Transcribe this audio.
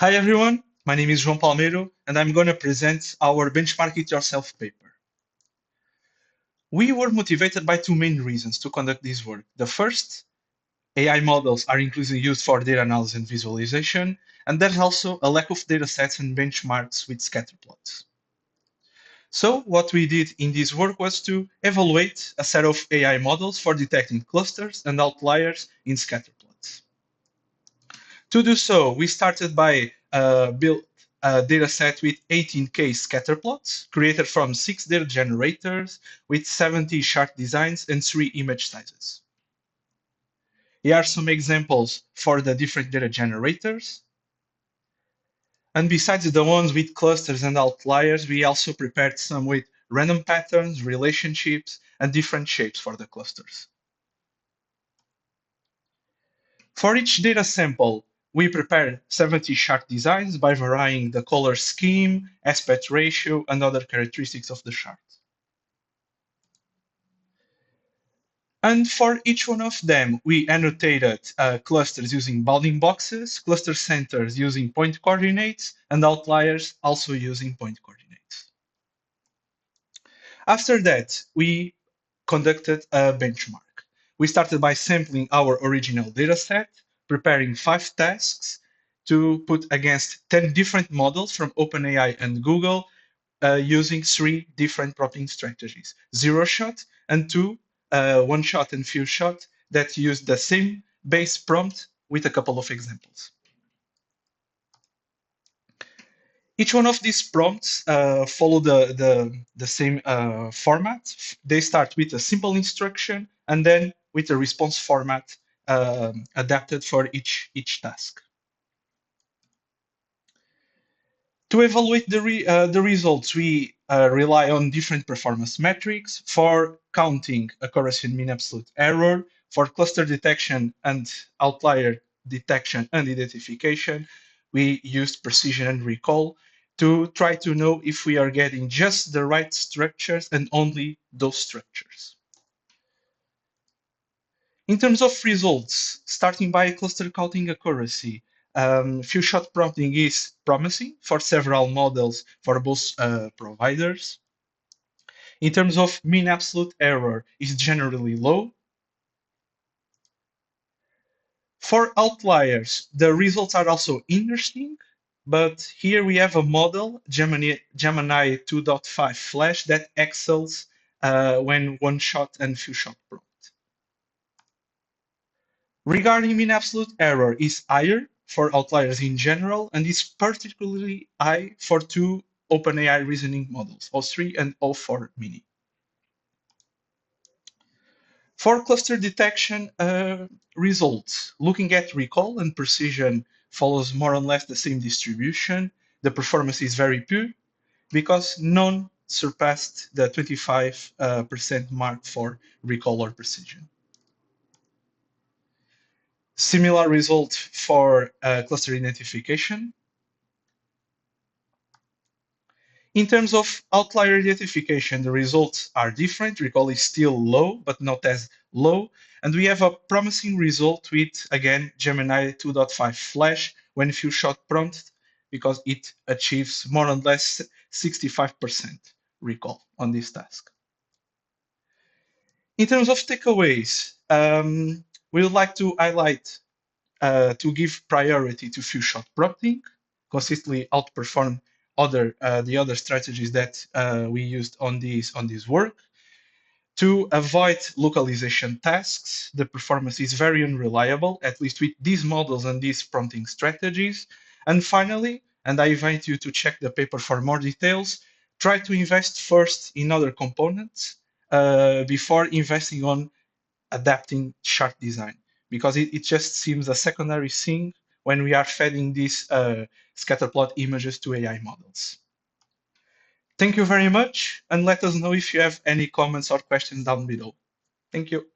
Hi everyone, my name is João Palmeiro and I'm going to present our Benchmark It Yourself paper. We were motivated by two main reasons to conduct this work. The first, AI models are increasingly used for data analysis and visualization, and there's also a lack of data sets and benchmarks with scatterplots. So what we did in this work was to evaluate a set of AI models for detecting clusters and outliers in scatterplots. To do so, we started by build a data set with 18K scatterplots created from 6 data generators with 70 chart designs and 3 image sizes. Here are some examples for the different data generators. And besides the ones with clusters and outliers, we also prepared some with random patterns, relationships, and different shapes for the clusters. For each data sample, we prepared 70 chart designs by varying the color scheme, aspect ratio, and other characteristics of the chart. And for each one of them, we annotated clusters using bounding boxes, cluster centers using point coordinates, and outliers also using point coordinates. After that, we conducted a benchmark. We started by sampling our original dataset, preparing 5 tasks to put against 10 different models from OpenAI and Google using 3 different prompting strategies, zero shot and 2 one shot and few shot that use the same base prompt with a couple of examples. Each one of these prompts follow the same format. They start with a simple instruction and then with a response format adapted for each task. To evaluate the results, we rely on different performance metrics for counting accuracy and mean absolute error, for cluster detection and outlier detection and identification. We used precision and recall to try to know if we are getting just the right structures and only those structures. In terms of results, starting by cluster counting accuracy, few-shot prompting is promising for several models for both providers. In terms of mean absolute error, is generally low. For outliers, the results are also interesting, but here we have a model, Gemini 2.5 Flash, that excels when one-shot and few-shot prompt. Regarding mean absolute error is higher for outliers in general and is particularly high for 2 OpenAI reasoning models, O3 and O4 mini. For cluster detection results, looking at recall and precision follows more or less the same distribution. The performance is very poor because none surpassed the 25% mark for recall or precision. Similar result for cluster identification. In terms of outlier identification, the results are different. Recall is still low, but not as low. And we have a promising result with, again, Gemini 2.5 Flash when few shot prompt, because it achieves more or less 65% recall on this task. In terms of takeaways, we would like to highlight to give priority to few shot prompting, consistently outperform the other strategies that we used on this work. To avoid localization tasks, the performance is very unreliable, at least with these models and these prompting strategies. And finally, and I invite you to check the paper for more details, try to invest first in other components before investing on adapting chart design, because it just seems a secondary thing when we are feeding these scatterplot images to AI models. Thank you very much, and let us know if you have any comments or questions down below. Thank you.